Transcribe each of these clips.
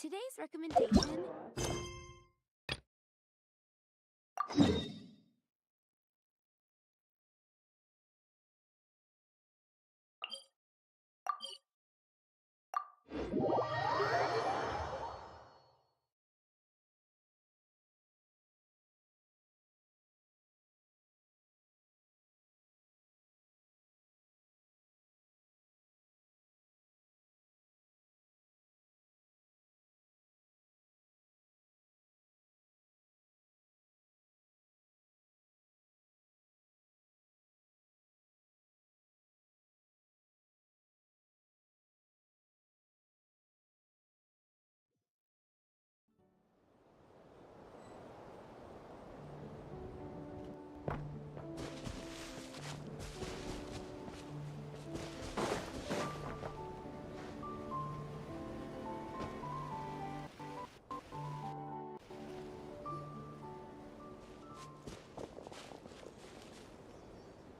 Today's recommendation.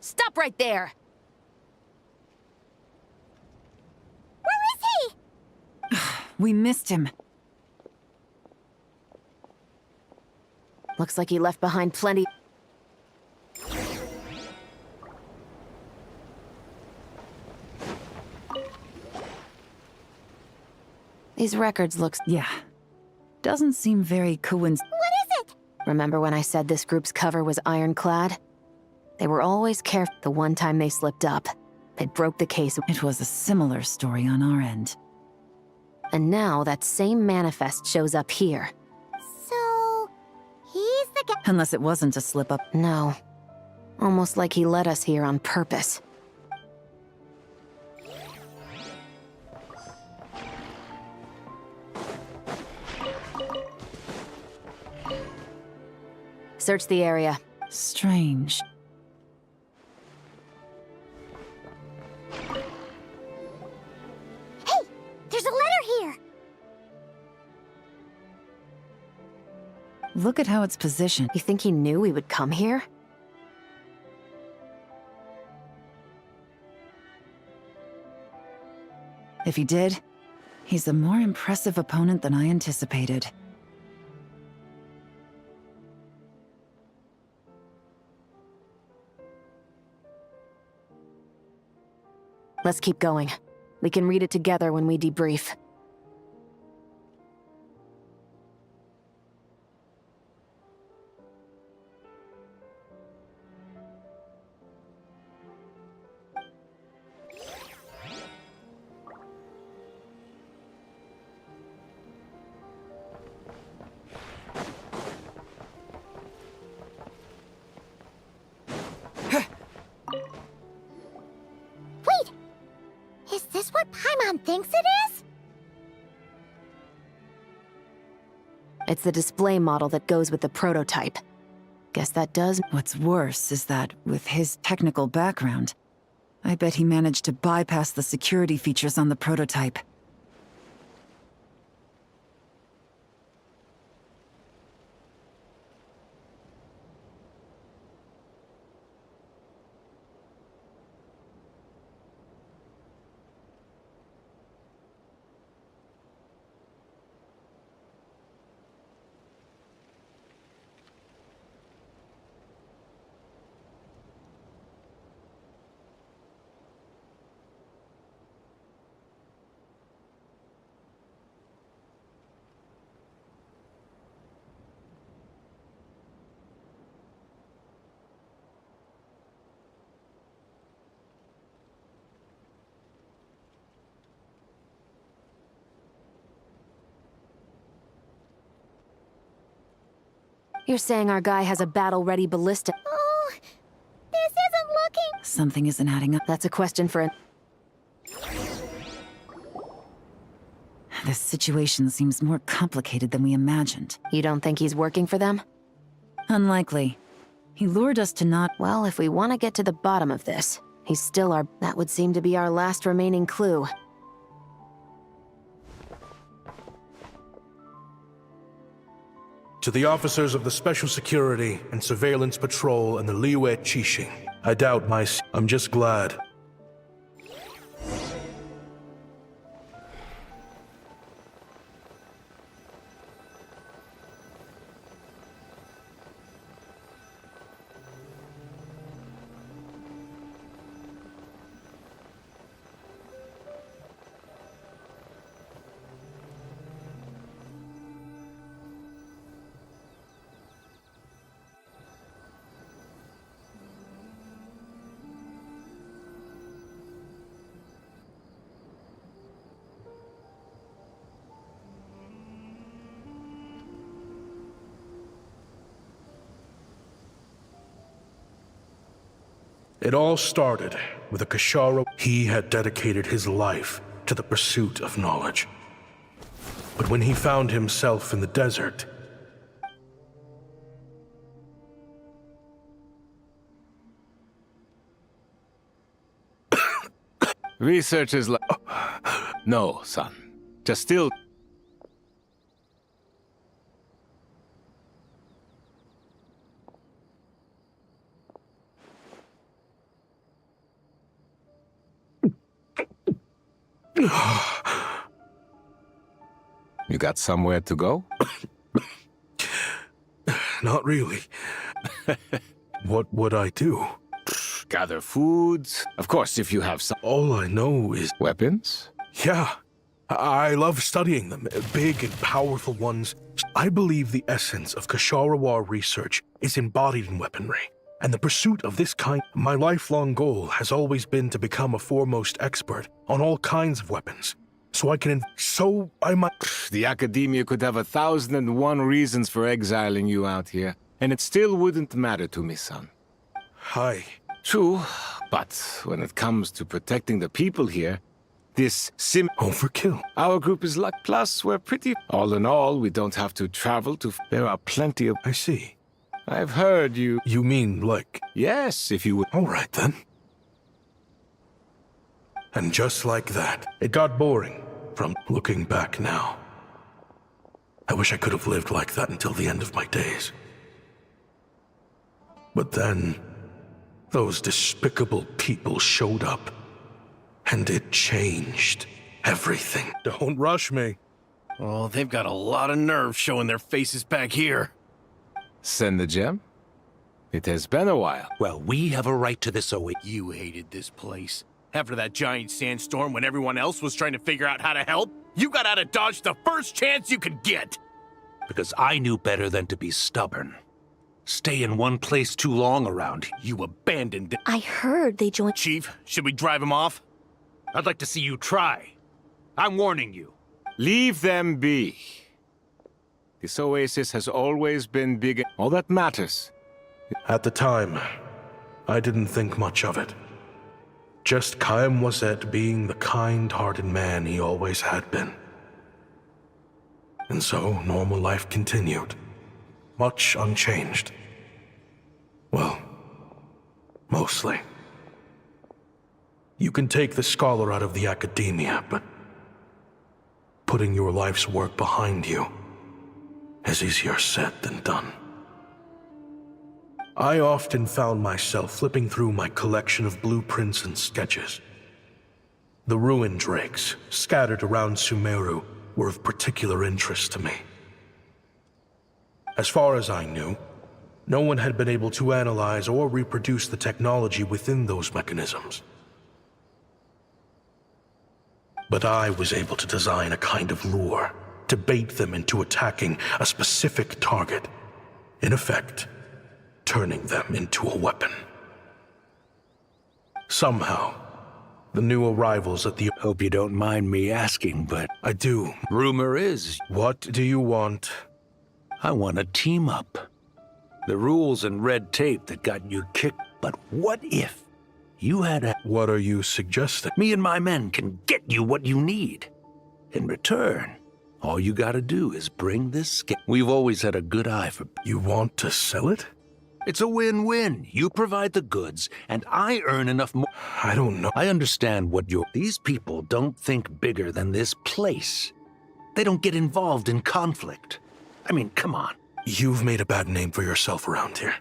Stop right there! Where is he? We missed him. Looks like he left behind plenty. These records looks... Yeah. Doesn't seem very coincidental. What is it? Remember when I said this group's cover was ironclad? They were always careful. The one time they slipped up, they broke the case. It was a similar story on our end. And now that same manifest shows up here. So, he's the guy. Unless it wasn't a slip-up. No. Almost like he led us here on purpose. Search the area. Strange. Hey, there's a letter here. Look at how it's positioned. You think he knew we would come here? If he did, he's a more impressive opponent than I anticipated. Let's keep going. We can read it together when we debrief. Wait! Is this what Paimon thinks it is? It's the display model that goes with the prototype. Guess that does. What's worse is that, with his technical background, I bet he managed to bypass the security features on the prototype. You're saying our guy has a battle-ready ballista? Oh, this isn't looking... Something isn't adding up. That's a question for an... This situation seems more complicated than we imagined. You don't think he's working for them? Unlikely. He lured us to not... Well, if we want to get to the bottom of this, he's still our... That would seem to be our last remaining clue. To the officers of the Special Security and Surveillance Patrol and the Liyue Qixing, I doubt I'm just glad. It all started with a Kashara. He had dedicated his life to the pursuit of knowledge. But when he found himself in the desert, Research is like... No, son. Just still... You got somewhere to go? not really. What would I do? Gather foods. Of course, if you have some... All I know is... Weapons? Yeah, I love studying them, big and powerful ones. I believe the essence of Kashara research is embodied in weaponry, and the pursuit of this kind. My lifelong goal has always been to become a foremost expert on all kinds of weapons, so I might... The Academia could have 1,001 reasons for exiling you out here, and it still wouldn't matter to me, son. Hi. True, but when it comes to protecting the people here, this Overkill. Our group is luck. Plus, we're pretty... All in all, we don't have to travel to... There are plenty of... I see. I've heard you... You mean, like... Yes, if you would... All right, then. And just like that, it got boring from looking back now. I wish I could have lived like that until the end of my days. But then, those despicable people showed up, and it changed everything. Don't rush me. Oh, they've got a lot of nerve showing their faces back here. Send the gem? It has been a while. Well, we have a right to this, so you hated this place. After that giant sandstorm when everyone else was trying to figure out how to help, you got out of Dodge the first chance you could get. Because I knew better than to be stubborn. Stay in one place too long around, you abandoned it. I heard they joined. Chief, should we drive him off? I'd like to see you try. I'm warning you. Leave them be. This oasis has always been big. All that matters. At the time, I didn't think much of it. Just Chaim Wazet being the kind-hearted man he always had been. And so, normal life continued. Much unchanged. Well, mostly. You can take the scholar out of the academia, but putting your life's work behind you is easier said than done. I often found myself flipping through my collection of blueprints and sketches. The ruin drakes scattered around Sumeru were of particular interest to me. As far as I knew, no one had been able to analyze or reproduce the technology within those mechanisms. But I was able to design a kind of lure to bait them into attacking a specific target. In effect, turning them into a weapon. Somehow, the new arrivals at the... Hope you don't mind me asking, but... I do. Rumor is... What do you want? I want to team up. The rules and red tape that got you kicked, but what if you had a... What are you suggesting? Me and my men can get you what you need. In return, all you gotta do is bring this We've always had a good eye for... You want to sell it? It's a win-win. You provide the goods, and I earn enough more. I don't know. I understand what you're... These people don't think bigger than this place. They don't get involved in conflict. I mean, come on. You've made a bad name for yourself around here.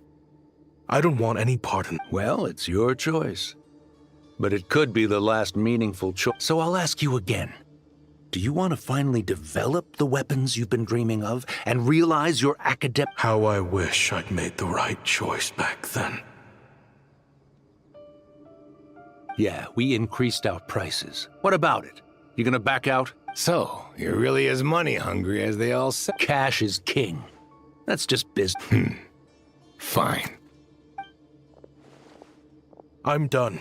I don't want any part in... Well, it's your choice. But it could be the last meaningful choice. So I'll ask you again. Do you want to finally develop the weapons you've been dreaming of and realize your academic... How I wish I'd made the right choice back then. Yeah, we increased our prices. What about it? You gonna back out? So, you're really as money hungry as they all say. Cash is king. That's just business. Fine. I'm done.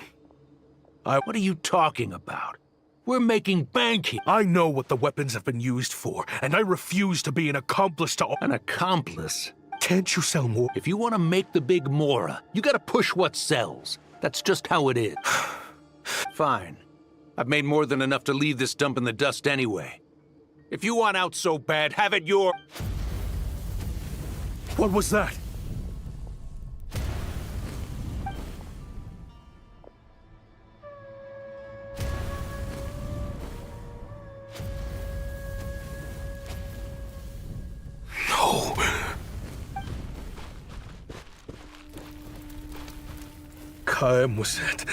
What are you talking about? We're making bank here. I know what the weapons have been used for, and I refuse to be an accomplice to... An accomplice? Can't you sell more? If you want to make the big Mora, you gotta push what sells. That's just how it is. Fine. I've made more than enough to leave this dump in the dust anyway. If you want out so bad, have it your... What was that? No. Kaim was it.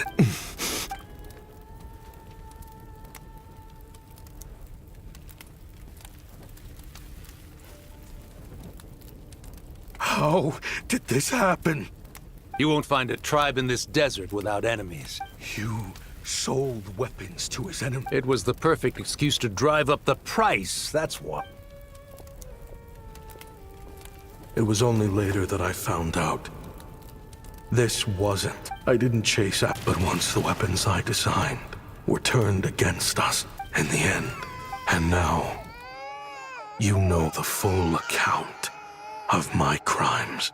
How did this happen? You won't find a tribe in this desert without enemies. You sold weapons to his enemy. It was the perfect excuse to drive up the price, that's what. It was only later that I found out. This wasn't. I didn't chase out, but once the weapons I designed were turned against us in the end. And now, you know the full account of my crimes.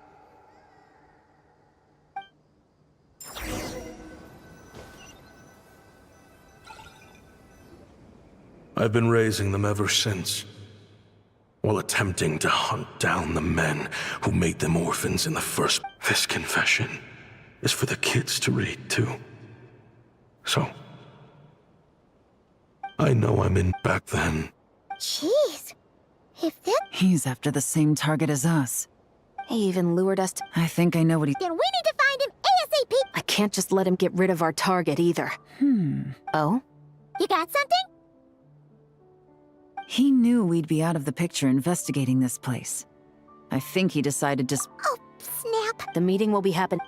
I've been raising them ever since, while attempting to hunt down the men who made them orphans in the first. This confession is for the kids to read too. So, I know I'm in back then. Jeez. If that... He's after the same target as us. He even lured us to... I think I know what he... Then we need to find him ASAP! I can't just let him get rid of our target either. Oh? You got something? He knew we'd be out of the picture investigating this place. I think he decided to... Oh, snap. The meeting will be happening...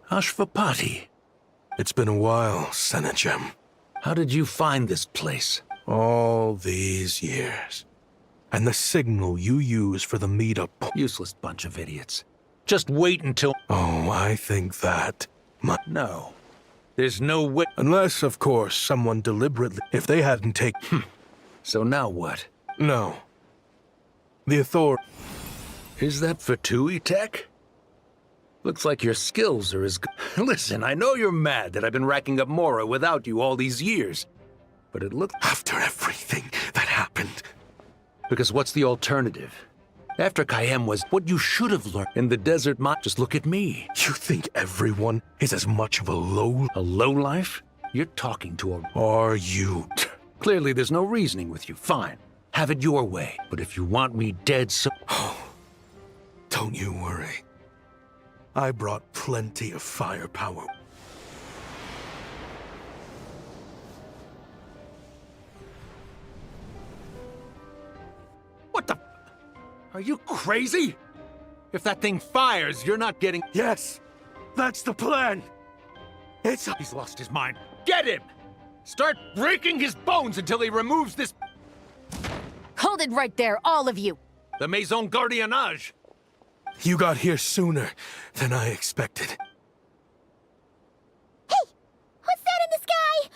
Ashvapati, It's been a while, Senegem. how did you find this place? All these years. And the signal you use for the meetup. Useless bunch of idiots. Just wait until... Oh, I think that... No. There's no way... Unless, of course, someone deliberately... If they hadn't taken... So now what? No. The authority... Is that Fatui tech? Looks like your skills are as good. Listen, I know you're mad that I've been racking up Mora without you all these years. But it looked... After everything that happened... Because what's the alternative? After Kaem was what you should have learned in the desert mine. Just look at me. You think everyone is as much of a low... A lowlife? You're talking to a... Are you... Clearly there's no reasoning with you. Fine. Have it your way. But if you want me dead so... Don't you worry. I brought plenty of firepower. What the... Are you crazy? If that thing fires, you're not getting... Yes! That's the plan! It's... He's lost his mind. Get him! Start breaking his bones until he removes this... Hold it right there, all of you! The Maison Gardiennage! You got here sooner than I expected. Hey! What's that in the sky?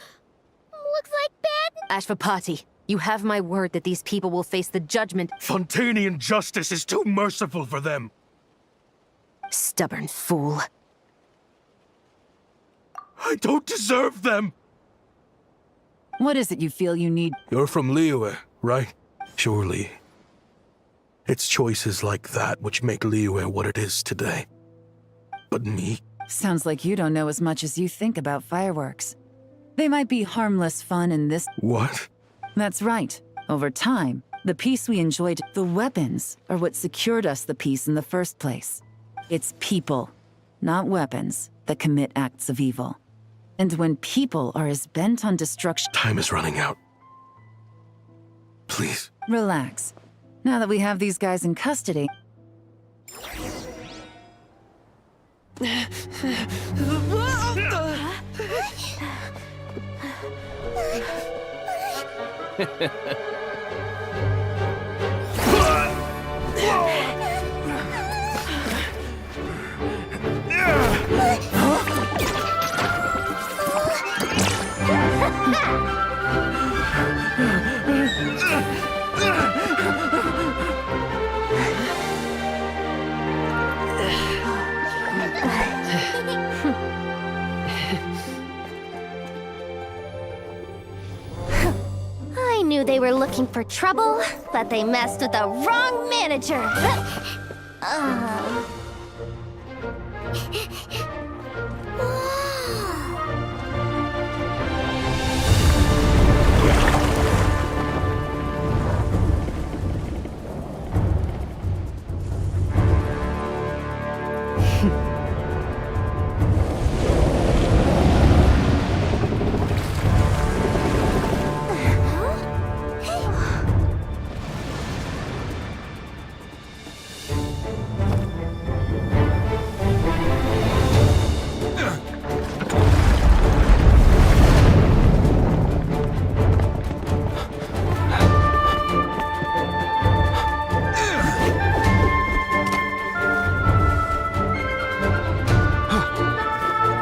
Looks like bad... Ashvapati, you have my word that these people will face the judgment... Fontanian justice is too merciful for them. Stubborn fool. I don't deserve them! What is it you feel you need? You're from Liyue, right? Surely. It's choices like that which make Liyue what it is today. But me? Sounds like you don't know as much as you think about fireworks. They might be harmless fun in this... What? That's right. Over time, the peace we enjoyed, the weapons, are what secured us the peace in the first place. It's people, not weapons, that commit acts of evil. And when people are as bent on destruction... Time is running out. Please. Relax. Now that we have these guys in custody... looking for trouble, but they messed with the wrong manager.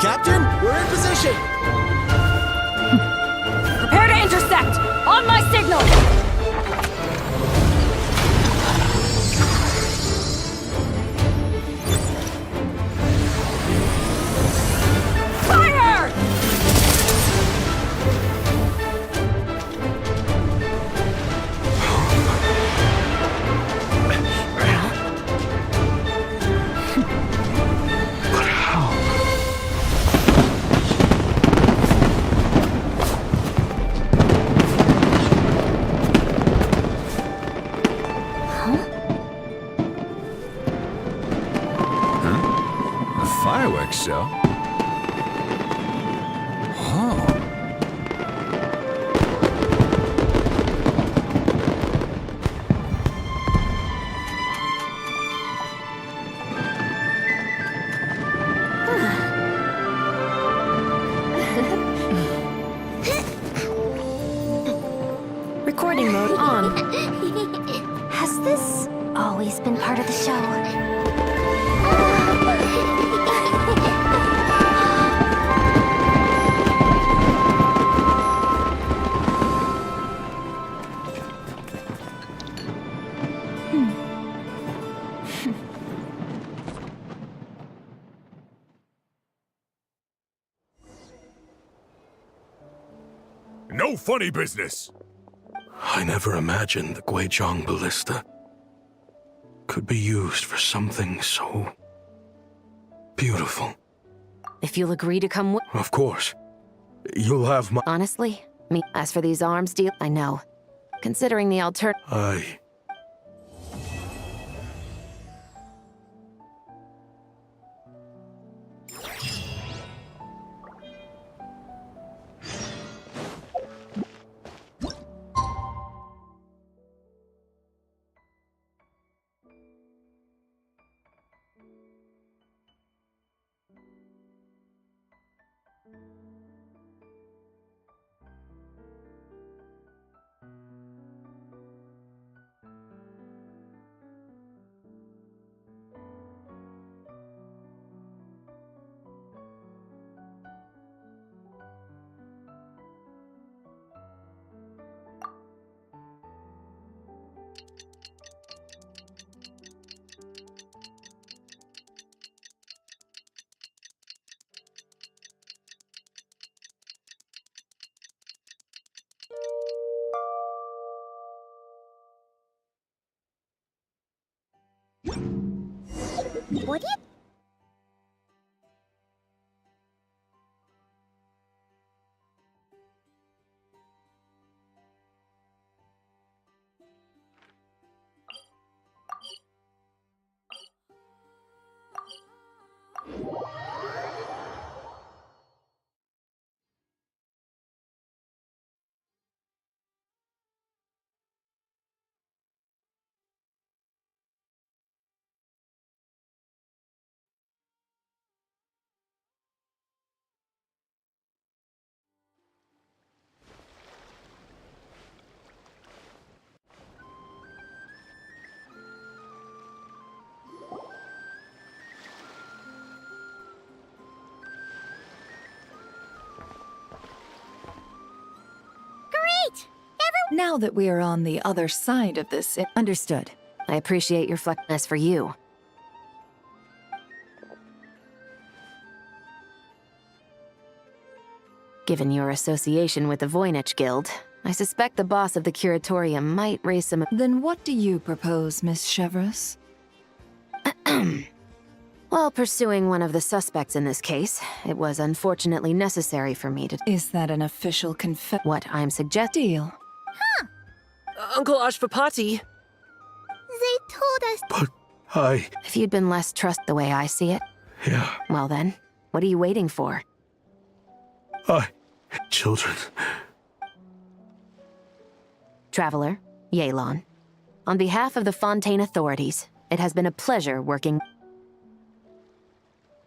Captain, we're in position! Prepare to intersect! On my signal! Fire! But how? A fireworks show? Oh. Recording mode on. Has this always been part of the show? No funny business! I never imagined the Guizhong ballista could be used for something so beautiful. If you'll agree to come with... Of course. You'll have my... Honestly, me. As for these arms deal, I know. Considering the alternative... I... What do you... Now that we are on the other side of this... Understood. I appreciate your flexibility for you. Given your association with the Voynich Guild, I suspect the boss of the curatorium might raise some... Then what do you propose, Miss Chevreuse? While pursuing one of the suspects in this case, it was unfortunately necessary for me to... Is that an official What I'm suggesting... deal? Uncle Ashpapati! They told us. But If you'd been less trust the way I see it, yeah, well then, what are you waiting for? children. Traveler, Yelan. On behalf of the Fontaine authorities, it has been a pleasure working...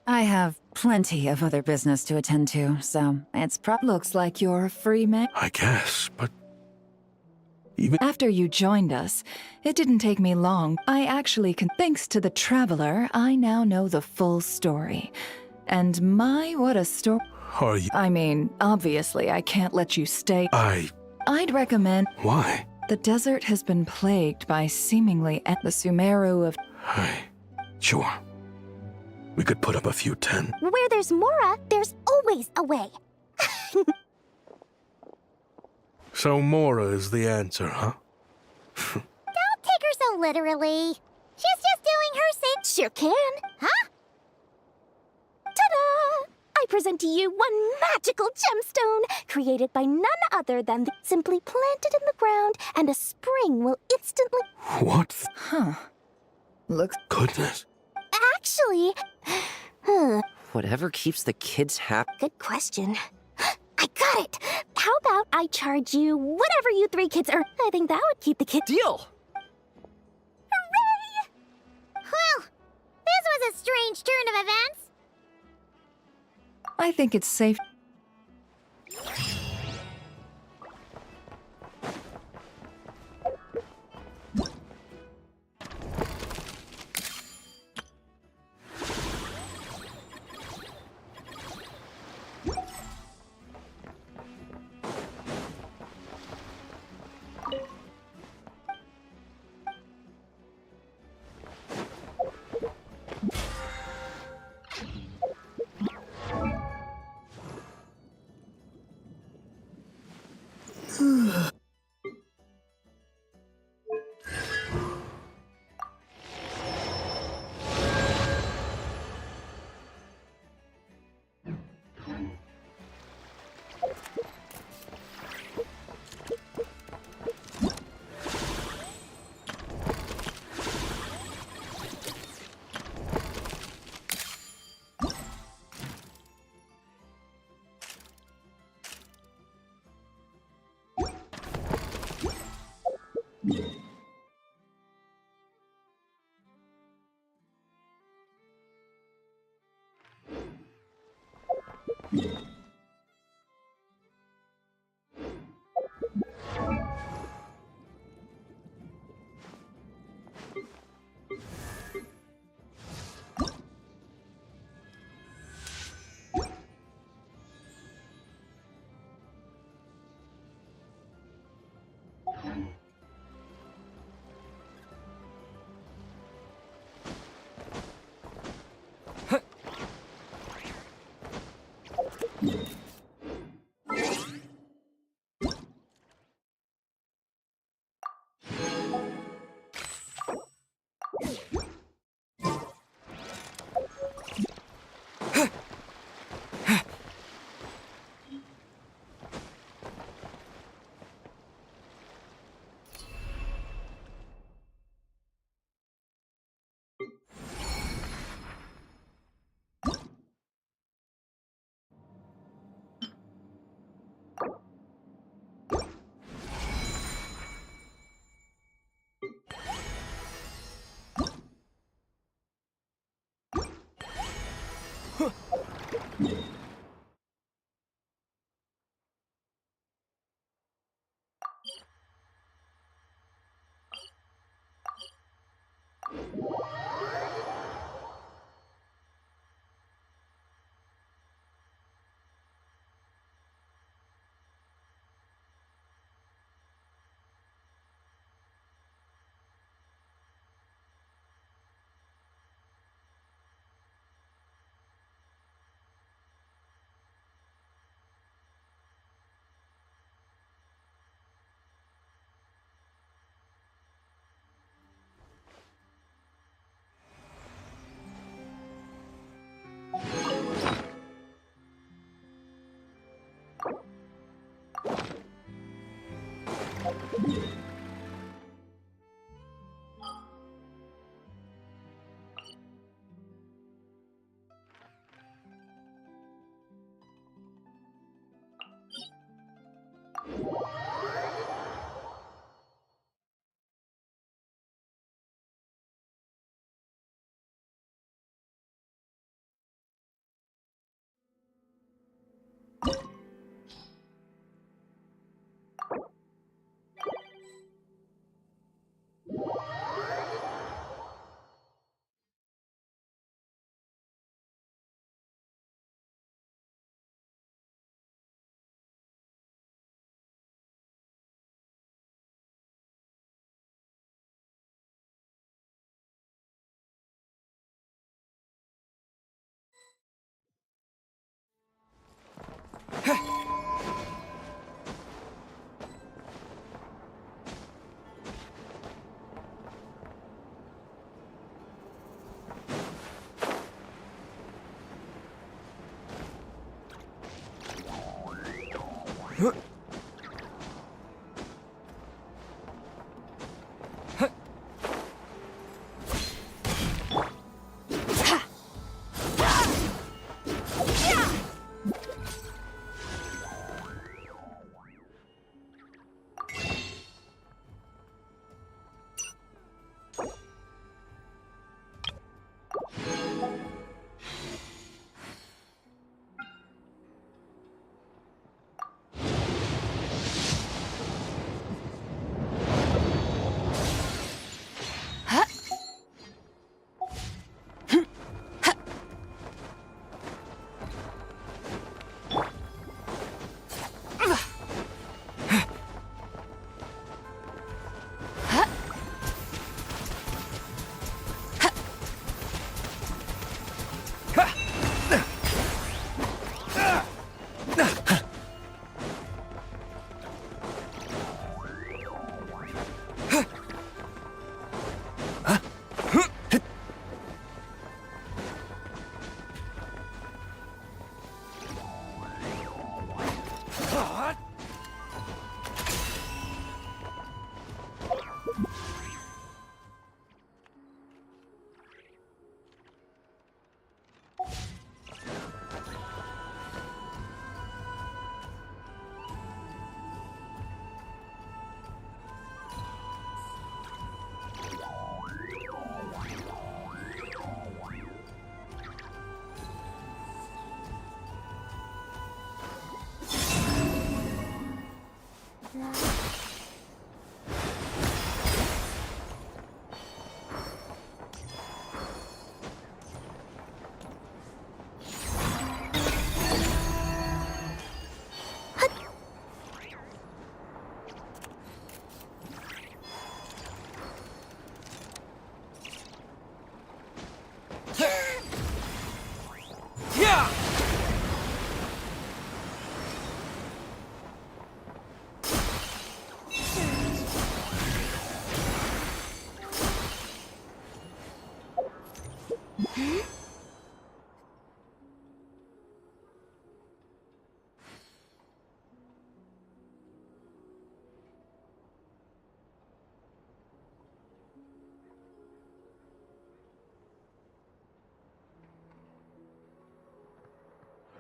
I have plenty of other business to attend to, so it's looks like you're a free man. I guess, but even After you joined us, it didn't take me long. I actually thanks to the Traveler, I now know the full story. And my, what a story. are you? I mean, obviously I can't let you stay. I'd recommend... Why? The desert has been plagued by seemingly the Sumeru of... Sure. We could put up a few tent. Where there's Mora, there's always a way. So Mora is the answer, huh? Don't take her so literally. She's just doing her thing. Sure can. Huh? Ta-da! I present to you one magical gemstone created by none other than simply planted in the ground, and a spring will instantly... What? Huh. Looks... Goodness. Actually... Whatever keeps the kids happy. Good question. I got it! How about I charge you whatever you three kids earn? I think that would keep the kids... Deal! Hooray! Well, this was a strange turn of events. I think it's safe...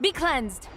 Be cleansed.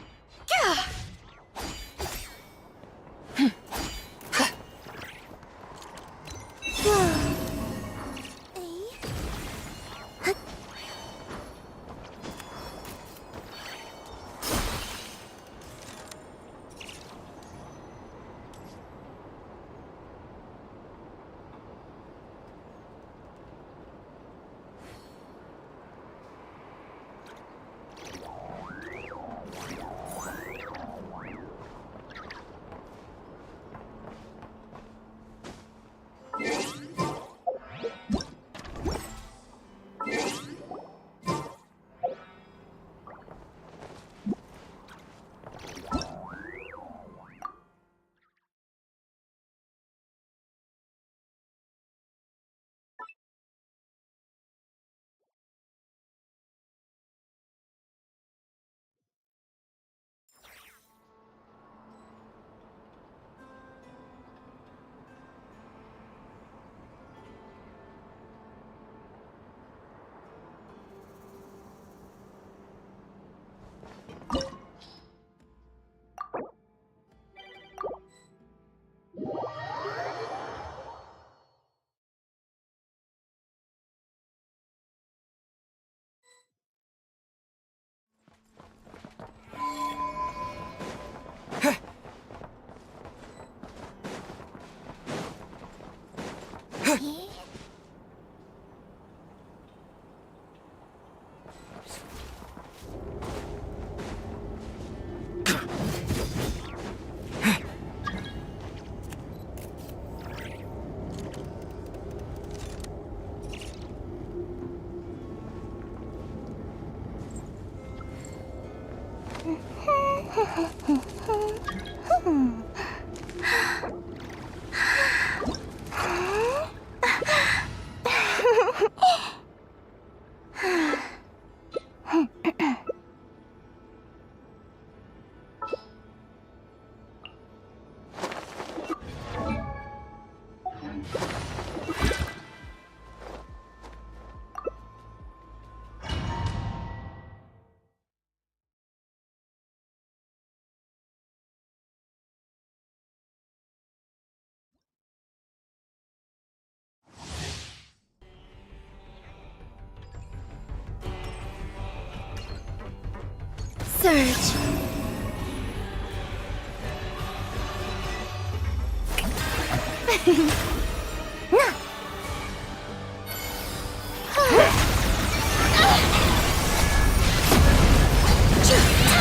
Surge.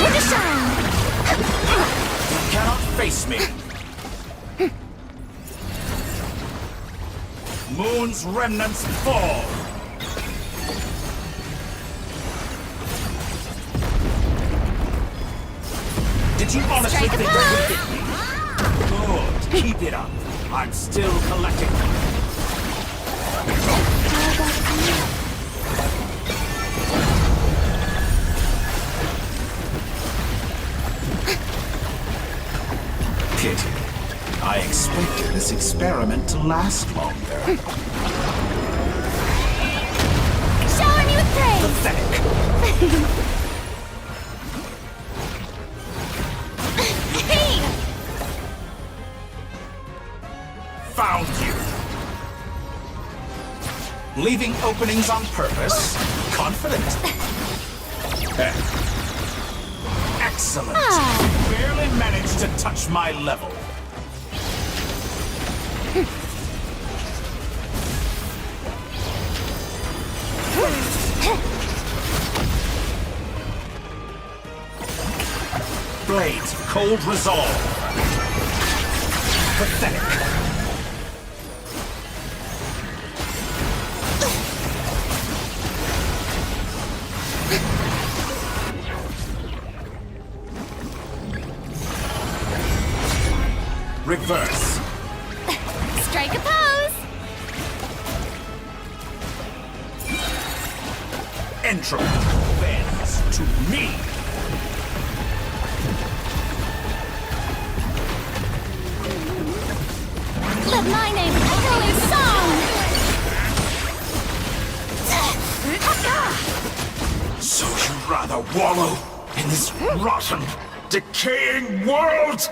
Time to shine. You cannot face me. Moon's remnants fall. Did you honestly Strike a think that would hit me? Good. Keep it up. I'm still collecting them. Pity. I expected this experiment to last longer. Shower me with praise. Pathetic. Hey! Found you. Leaving openings on purpose. Confident. Excellent. Barely managed to touch my level. Blades, cold resolve. Pathetic. Reverse. Strike a pose. Entropy bends to me. Let my name echo in song. So you'd rather wallow in this rotten, decaying world?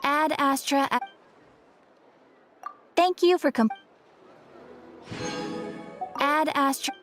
Ad Astra. Thank you for Ad Astra.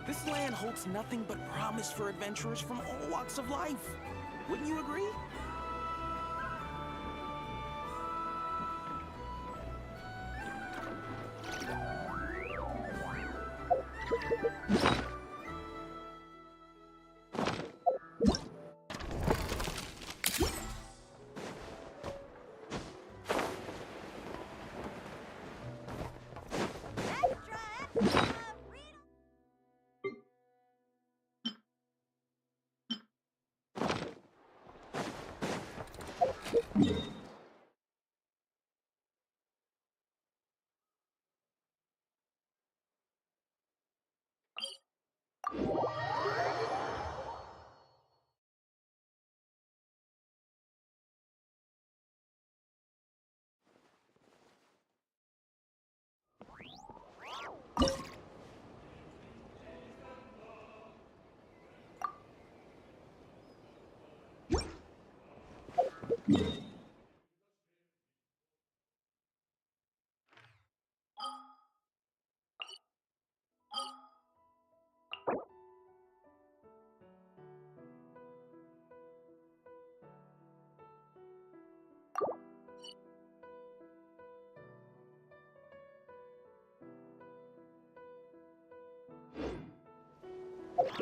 This land holds nothing but promise for adventurers from all walks of life. Wouldn't you agree? Huh.